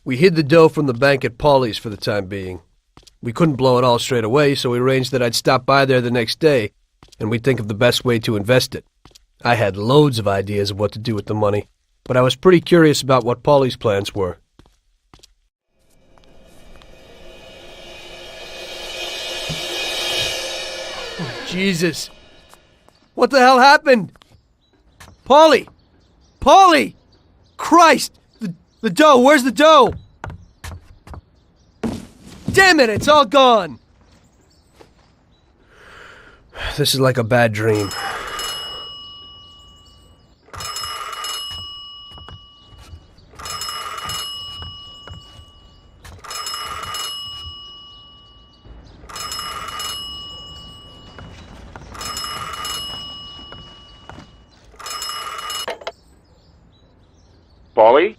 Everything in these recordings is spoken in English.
We hid the dough from the bank at Paulie's for the time being. We couldn't blow it all straight away, so we arranged that I'd stop by there the next day, and we'd think of the best way to invest it. I had loads of ideas of what to do with the money, but I was pretty curious about what Paulie's plans were. Oh, Jesus! What the hell happened? Paulie! Paulie! Christ! The dough! Where's the dough? Damn it! It's all gone! This is like a bad dream. Paulie?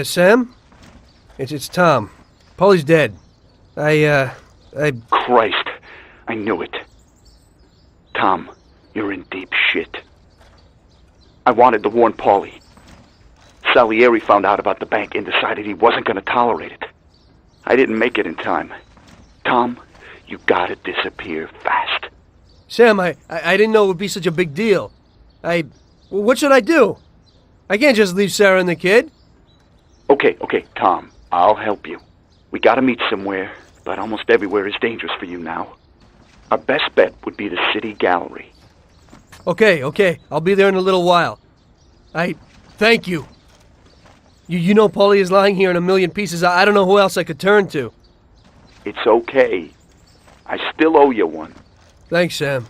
Sam? It's Tom. Paulie's dead. Christ, I knew it. Tom, you're in deep shit. I wanted to warn Paulie. Salieri found out about the bank and decided he wasn't going to tolerate it. I didn't make it in time. Tom, you gotta disappear fast. Sam, I didn't know it would be such a big deal. What should I do? I can't just leave Sarah and the kid. Okay, Tom, I'll help you. We gotta meet somewhere, but almost everywhere is dangerous for you now. Our best bet would be the city gallery. Okay, I'll be there in a little while. Thank you. You know Paulie is lying here in a million pieces. I don't know who else I could turn to. It's okay. I still owe you one. Thanks, Sam.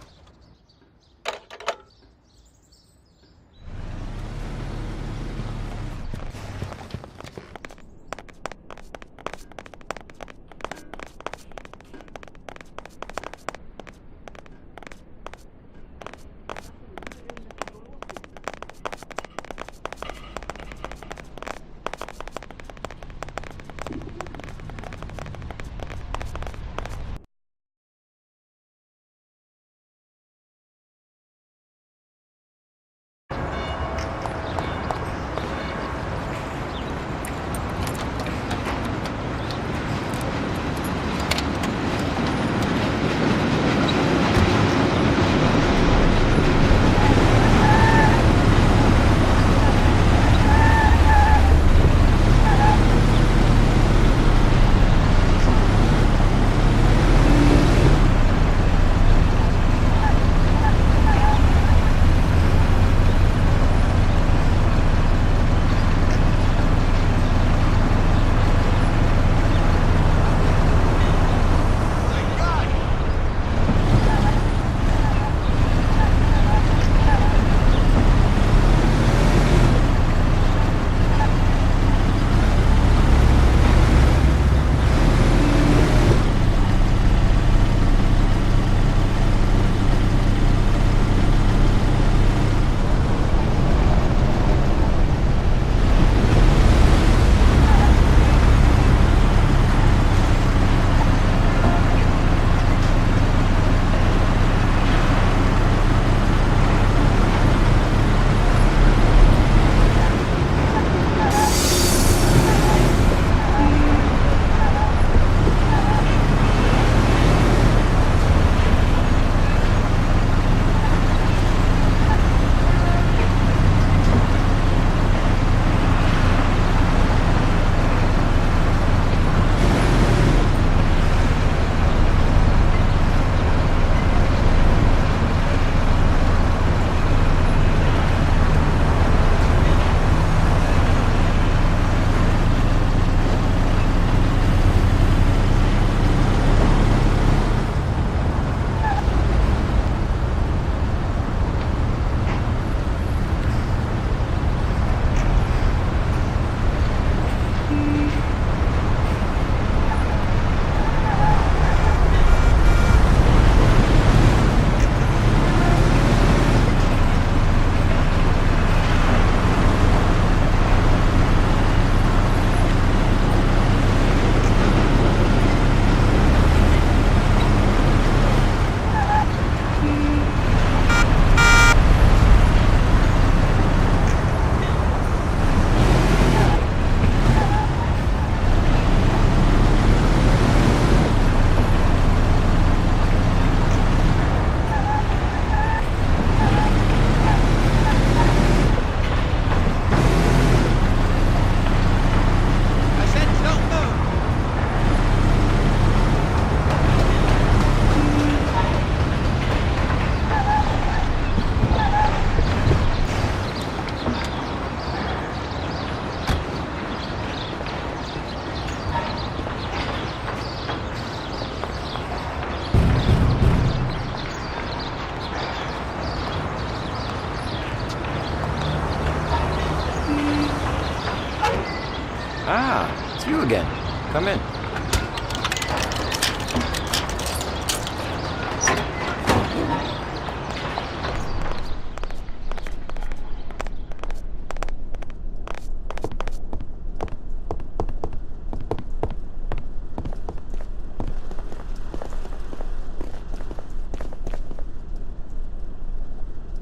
Ah, it's you again. Come in.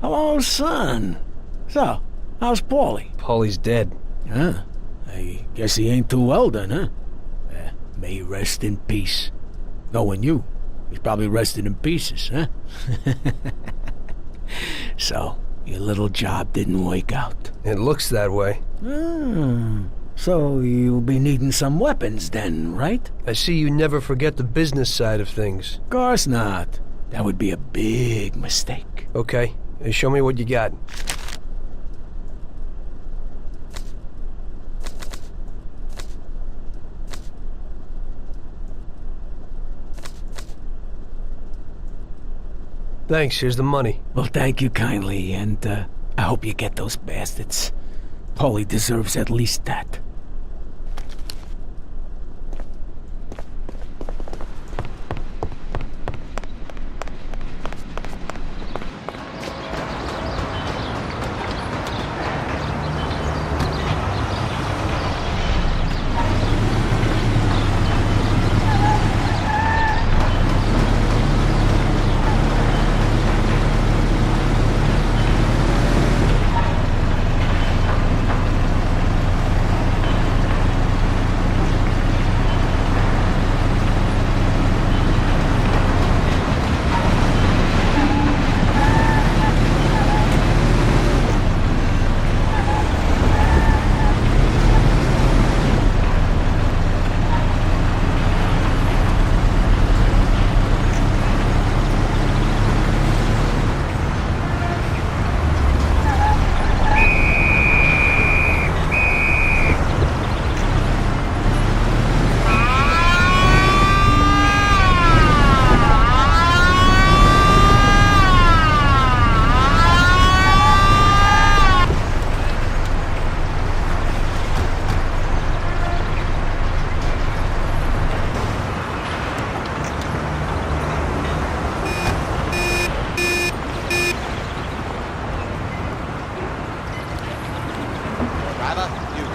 Hello, son. So, how's Paulie? Paulie's dead. Huh? I guess he ain't too well then, huh? May he rest in peace. Knowing you, he's probably rested in pieces, huh? So, your little job didn't work out. It looks that way. So you'll be needing some weapons then, right? I see you never forget the business side of things. Of course not. That would be a big mistake. Okay, show me what you got. Thanks, here's the money. Well, thank you kindly, and I hope you get those bastards. Paulie deserves at least that.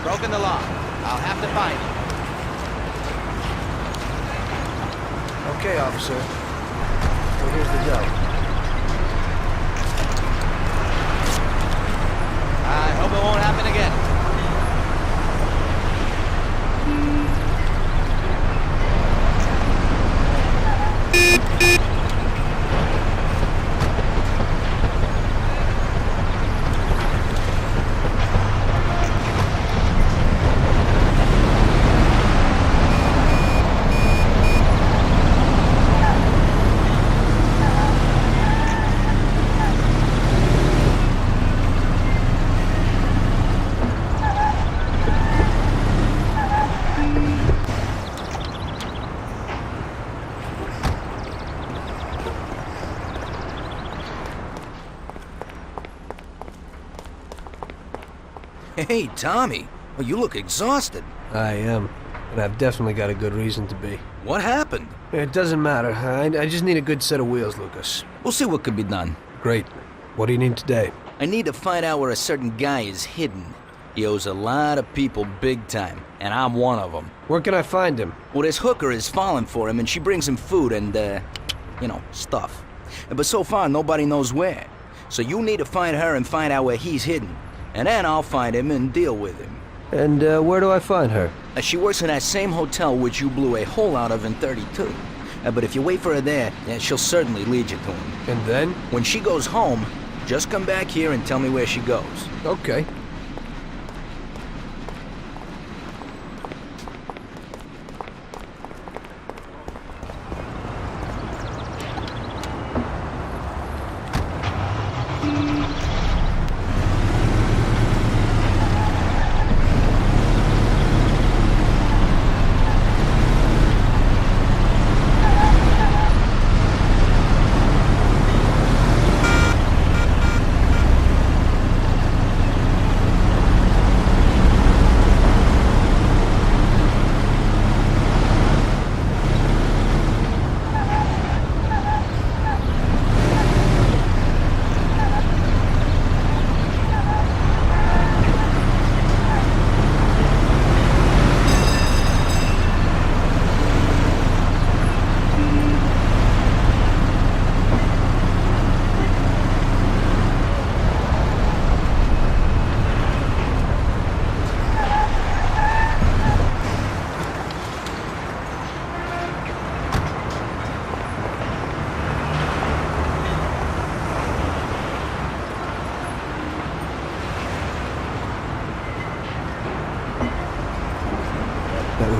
Broken the law. I'll have to find him. Okay, officer. Well, here's the dough. I hope it won't happen again. Hey, Tommy. Well, you look exhausted. I am. And I've definitely got a good reason to be. What happened? It doesn't matter. I just need a good set of wheels, Lucas. We'll see what could be done. Great. What do you need today? I need to find out where a certain guy is hidden. He owes a lot of people big time, and I'm one of them. Where can I find him? Well, this hooker is falling for him, and she brings him food and, stuff. But so far, nobody knows where. So you need to find her and find out where he's hidden. And then I'll find him and deal with him. And where do I find her? She works in that same hotel which you blew a hole out of in 32. But if you wait for her there, she'll certainly lead you to him. And then? When she goes home, just come back here and tell me where she goes. Okay.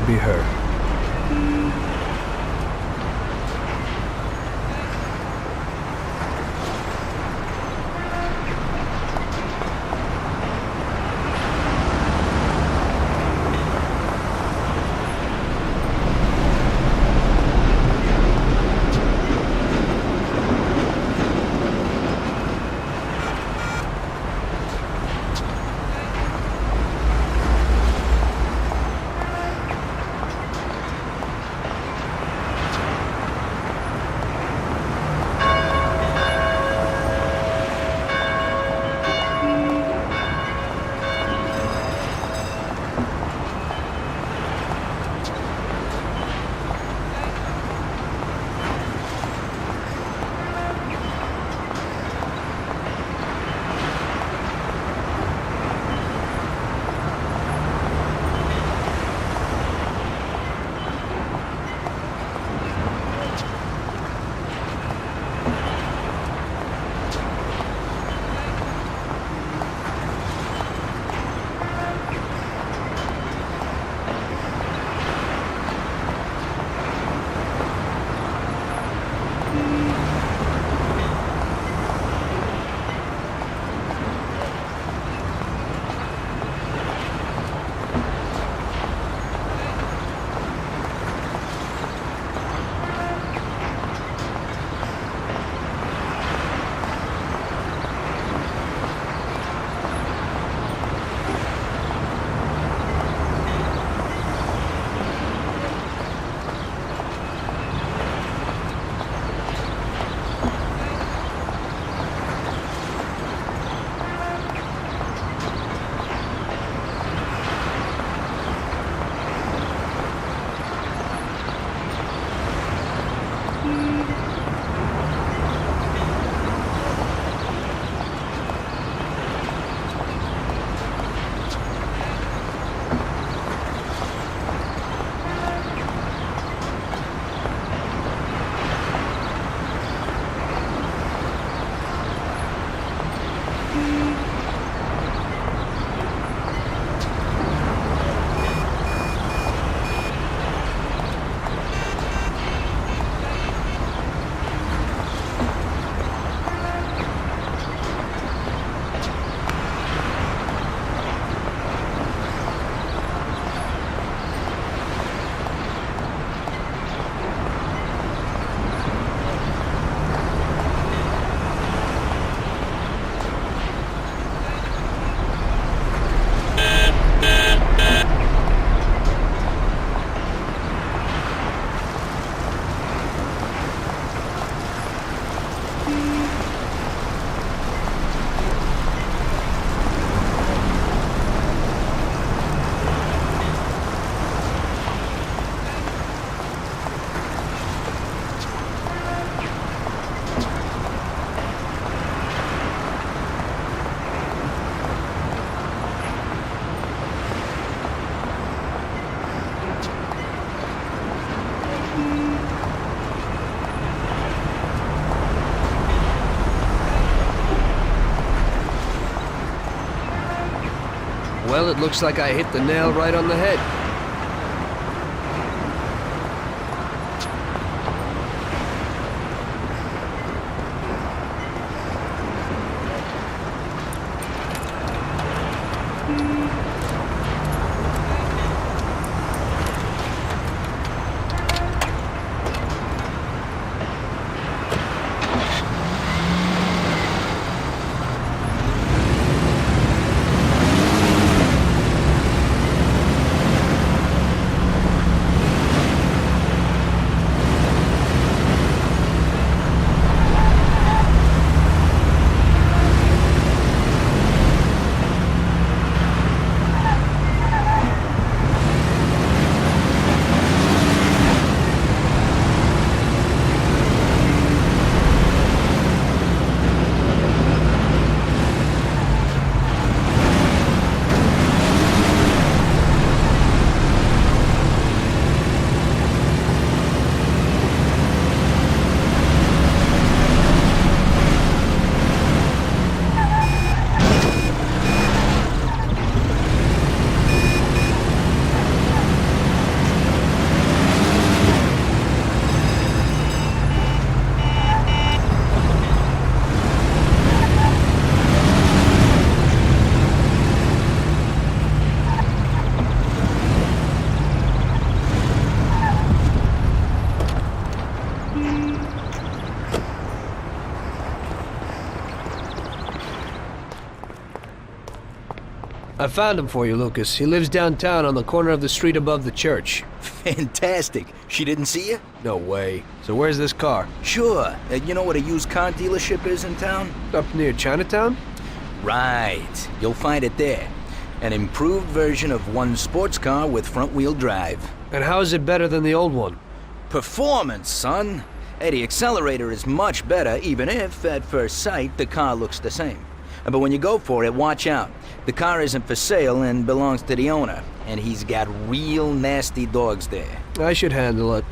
be her. Well, it looks like I hit the nail right on the head. I found him for you, Lucas. He lives downtown on the corner of the street above the church. Fantastic. She didn't see you? No way. So where's this car? Sure. You know what a used car dealership is in town? Up near Chinatown? Right. You'll find it there. An improved version of one sports car with front-wheel drive. And how is it better than the old one? Performance, son. Hey, the accelerator is much better, even if, at first sight, the car looks the same. But when you go for it, watch out. The car isn't for sale and belongs to the owner, and he's got real nasty dogs there. I should handle it.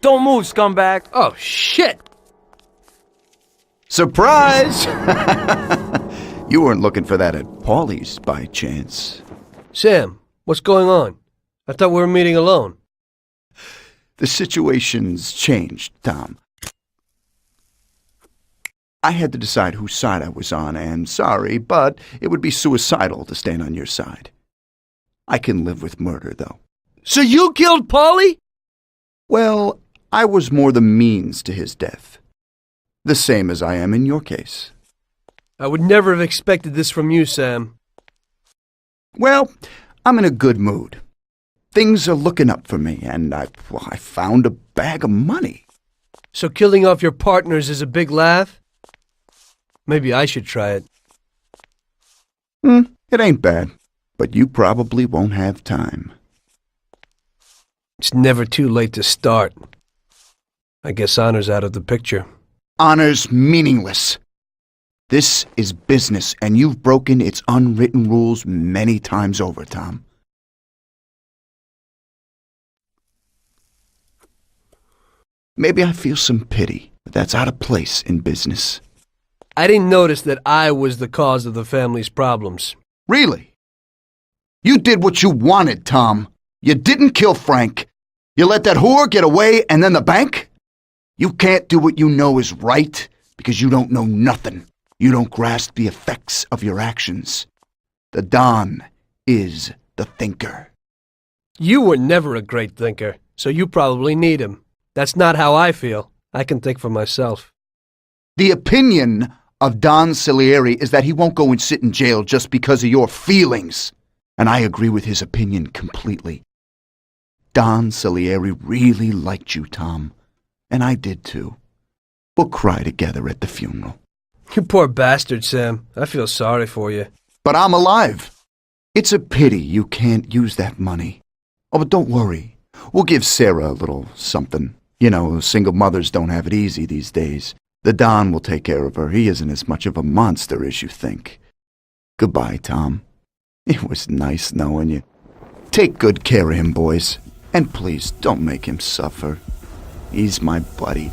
Don't move, scumbag! Oh, shit! Surprise! You weren't looking for that at Paulie's by chance. Sam, what's going on? I thought we were meeting alone. The situation's changed, Tom. I had to decide whose side I was on, and sorry, but it would be suicidal to stand on your side. I can live with murder, though. So you killed Paulie? Well, I was more the means to his death. The same as I am in your case. I would never have expected this from you, Sam. Well, I'm in a good mood. Things are looking up for me, and I found a bag of money. So killing off your partners is a big laugh? Maybe I should try it. It ain't bad, but you probably won't have time. It's never too late to start. I guess honor's out of the picture. Honor's meaningless. This is business, and you've broken its unwritten rules many times over, Tom. Maybe I feel some pity, but that's out of place in business. I didn't notice that I was the cause of the family's problems. Really? You did what you wanted, Tom. You didn't kill Frank. You let that whore get away, and then the bank? You can't do what you know is right because you don't know nothing. You don't grasp the effects of your actions. The Don is the thinker. You were never a great thinker, so you probably need him. That's not how I feel. I can think for myself. The opinion of Don Salieri is that he won't go and sit in jail just because of your feelings. And I agree with his opinion completely. Don Salieri really liked you, Tom. And I did too. We'll cry together at the funeral. You poor bastard, Sam. I feel sorry for you. But I'm alive. It's a pity you can't use that money. Oh, but don't worry. We'll give Sarah a little something. You know, single mothers don't have it easy these days. The Don will take care of her. He isn't as much of a monster as you think. Goodbye, Tom. It was nice knowing you. Take good care of him, boys. And please, don't make him suffer. He's my buddy.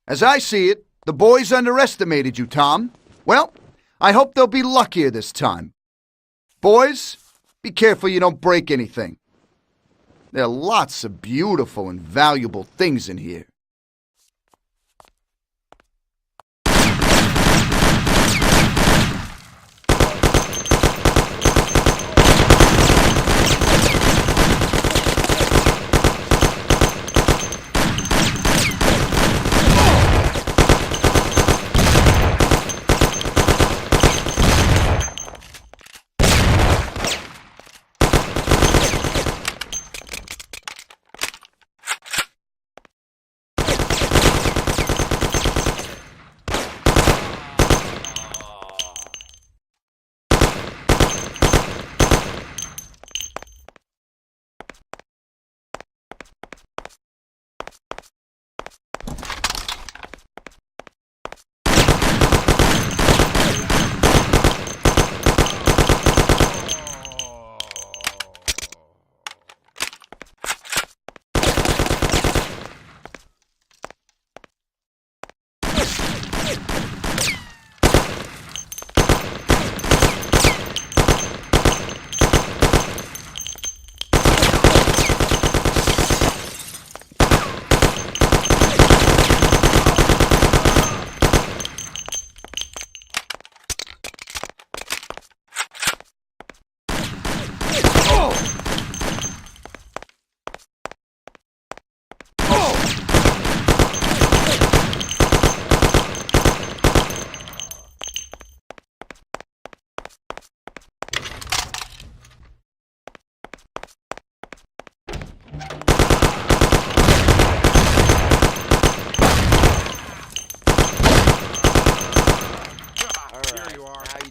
As I see it, the boys underestimated you, Tom. Well, I hope they'll be luckier this time. Boys, be careful you don't break anything. There are lots of beautiful and valuable things in here.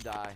Die.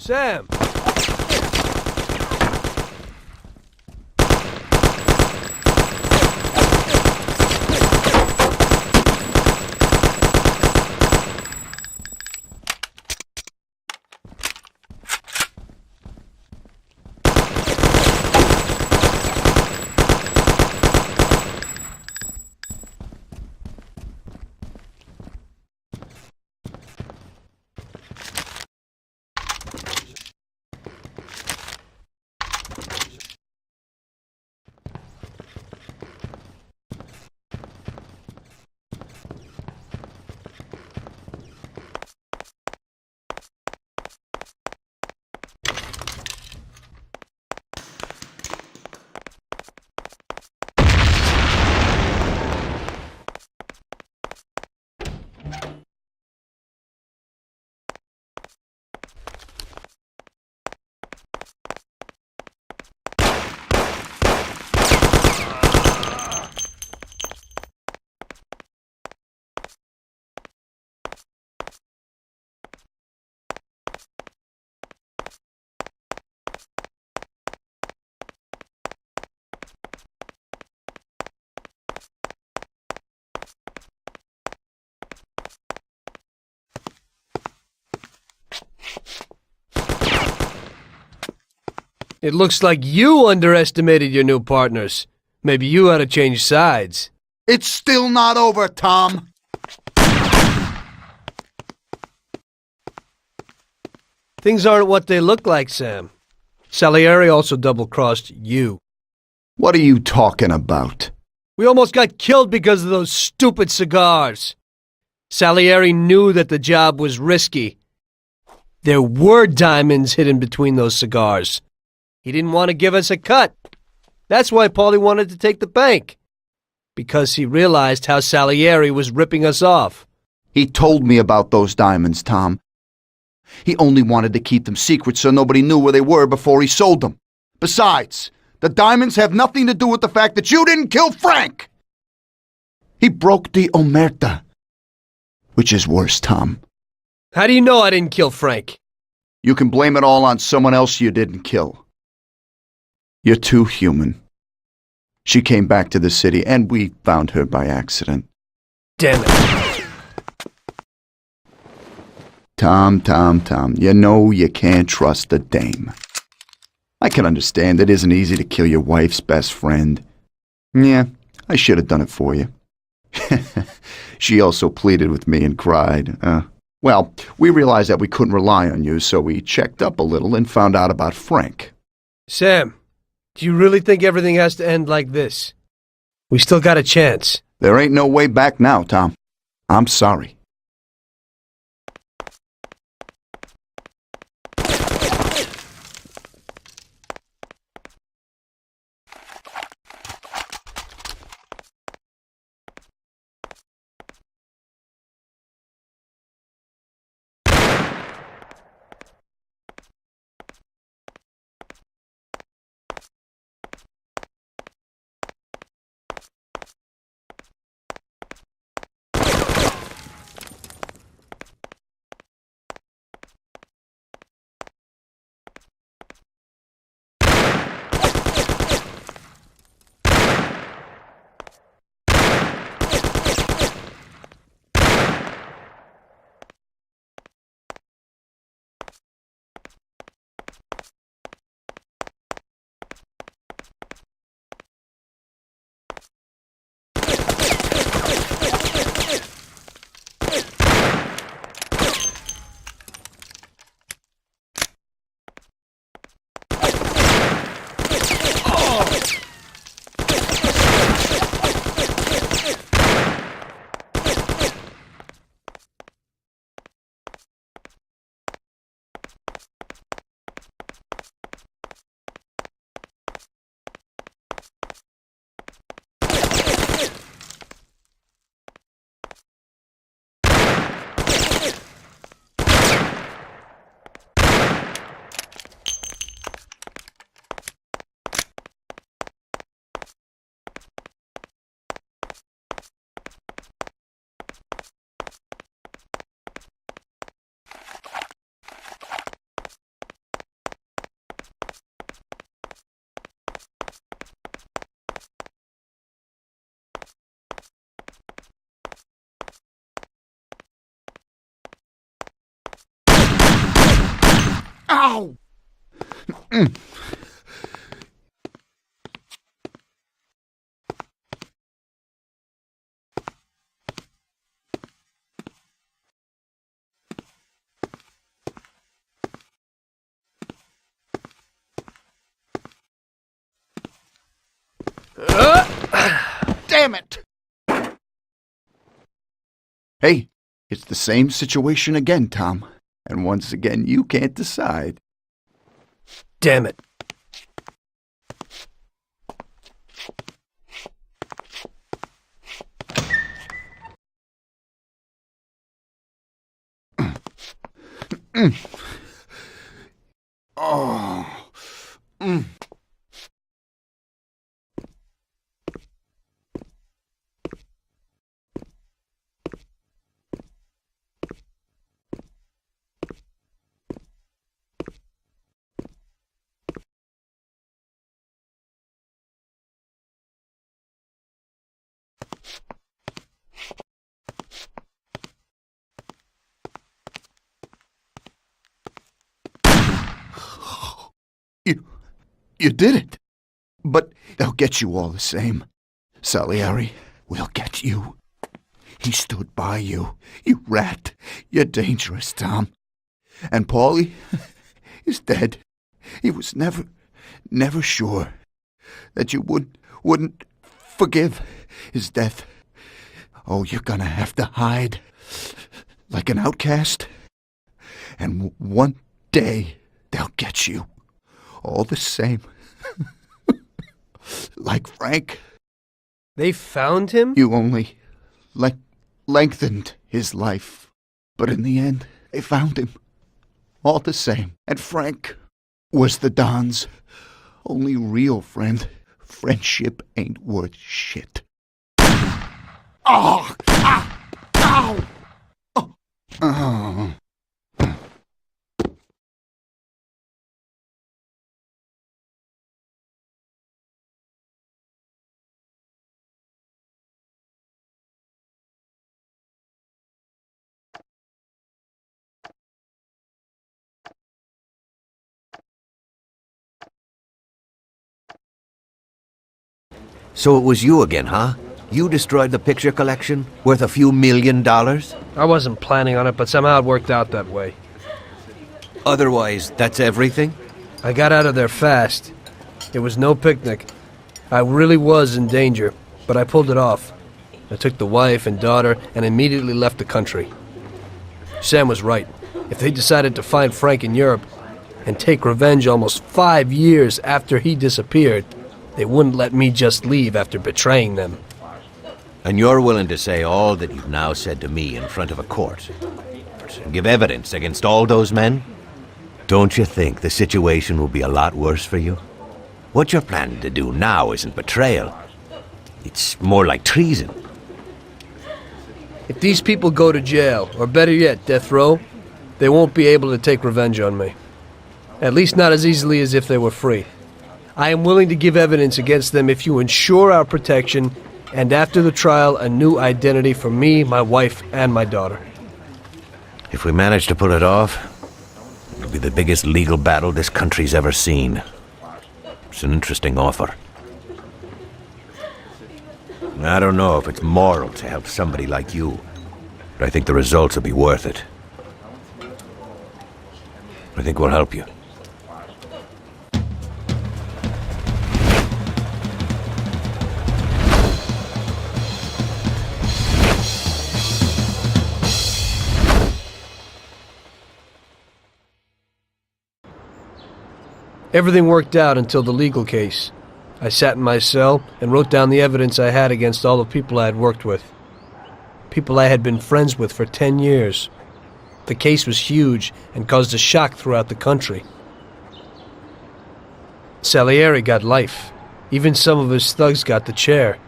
Sam! It looks like you underestimated your new partners. Maybe you ought to change sides. It's still not over, Tom. Things aren't what they look like, Sam. Salieri also double-crossed you. What are you talking about? We almost got killed because of those stupid cigars. Salieri knew that the job was risky. There were diamonds hidden between those cigars. He didn't want to give us a cut. That's why Paulie wanted to take the bank. Because he realized how Salieri was ripping us off. He told me about those diamonds, Tom. He only wanted to keep them secret so nobody knew where they were before he sold them. Besides, the diamonds have nothing to do with the fact that you didn't kill Frank! He broke the omerta. Which is worse, Tom. How do you know I didn't kill Frank? You can blame it all on someone else you didn't kill. You're too human. She came back to the city, and we found her by accident. Damn it. Tom, you know you can't trust a dame. I can understand it isn't easy to kill your wife's best friend. Yeah, I should have done it for you. She also pleaded with me and cried. Well, we realized that we couldn't rely on you, so we checked up a little and found out about Frank. Sam, do you really think everything has to end like this? We still got a chance. There ain't no way back now, Tom. I'm sorry. Ow! Damn it! Hey, it's the same situation again, Tom. And once again, you can't decide. Damn it. Oh. You did it. But they'll get you all the same. Salieri will get you. He stood by you. You rat. You're dangerous, Tom. And Paulie is dead. He was never sure that you wouldn't forgive his death. Oh, you're gonna have to hide like an outcast. And one day, they'll get you. All the same. Like Frank. They found him? You only lengthened his life. But in the end, they found him. All the same. And Frank was the Don's only real friend. Friendship ain't worth shit. Oh! Ah! Ow! Oh! Oh! So it was you again, huh? You destroyed the picture collection, worth a few $1 million? I wasn't planning on it, but somehow it worked out that way. Otherwise, that's everything? I got out of there fast. It was no picnic. I really was in danger, but I pulled it off. I took the wife and daughter and immediately left the country. Sam was right. If they decided to find Frank in Europe and take revenge almost 5 years after he disappeared, they wouldn't let me just leave after betraying them. And you're willing to say all that you've now said to me in front of a court? And give evidence against all those men? Don't you think the situation will be a lot worse for you? What you're planning to do now isn't betrayal. It's more like treason. If these people go to jail, or better yet, death row, they won't be able to take revenge on me. At least not as easily as if they were free. I am willing to give evidence against them if you ensure our protection, and after the trial, a new identity for me, my wife, and my daughter. If we manage to pull it off, it'll be the biggest legal battle this country's ever seen. It's an interesting offer. I don't know if it's moral to help somebody like you, but I think the results will be worth it. I think we'll help you. Everything worked out until the legal case. I sat in my cell and wrote down the evidence I had against all the people I had worked with. People I had been friends with for 10 years. The case was huge and caused a shock throughout the country. Salieri got life. Even some of his thugs got the chair.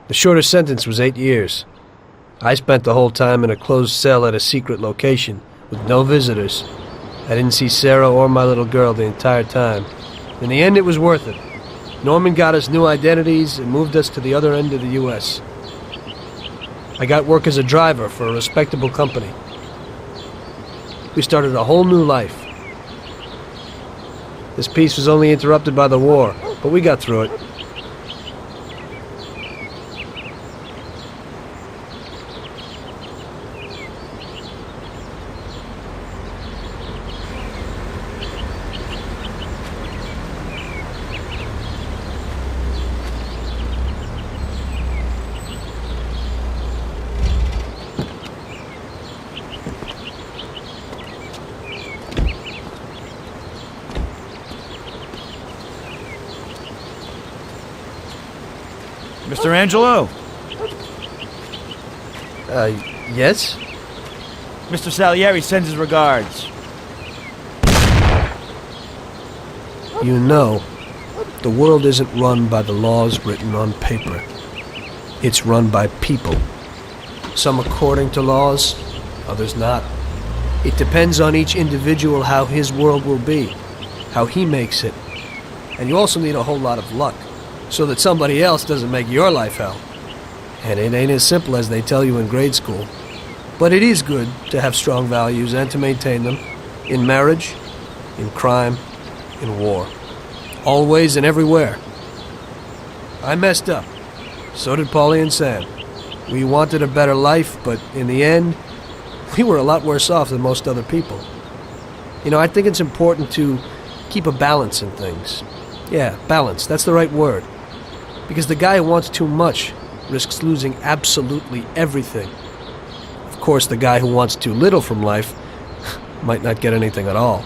The shortest sentence was 8 years. I spent the whole time in a closed cell at a secret location, with no visitors. I didn't see Sarah or my little girl the entire time. In the end, it was worth it. Norman got us new identities and moved us to the other end of the U.S. I got work as a driver for a respectable company. We started a whole new life. This peace was only interrupted by the war, but we got through it. Mr. Angelo? Yes? Mr. Salieri sends his regards. You know, the world isn't run by the laws written on paper. It's run by people. Some according to laws, others not. It depends on each individual how his world will be, how he makes it. And you also need a whole lot of luck, so that somebody else doesn't make your life hell. And it ain't as simple as they tell you in grade school. But it is good to have strong values and to maintain them, in marriage, in crime, in war. Always and everywhere. I messed up. So did Paulie and Sam. We wanted a better life, but in the end, we were a lot worse off than most other people. You know, I think it's important to keep a balance in things. Yeah, balance, that's the right word. Because the guy who wants too much risks losing absolutely everything. Of course, the guy who wants too little from life might not get anything at all.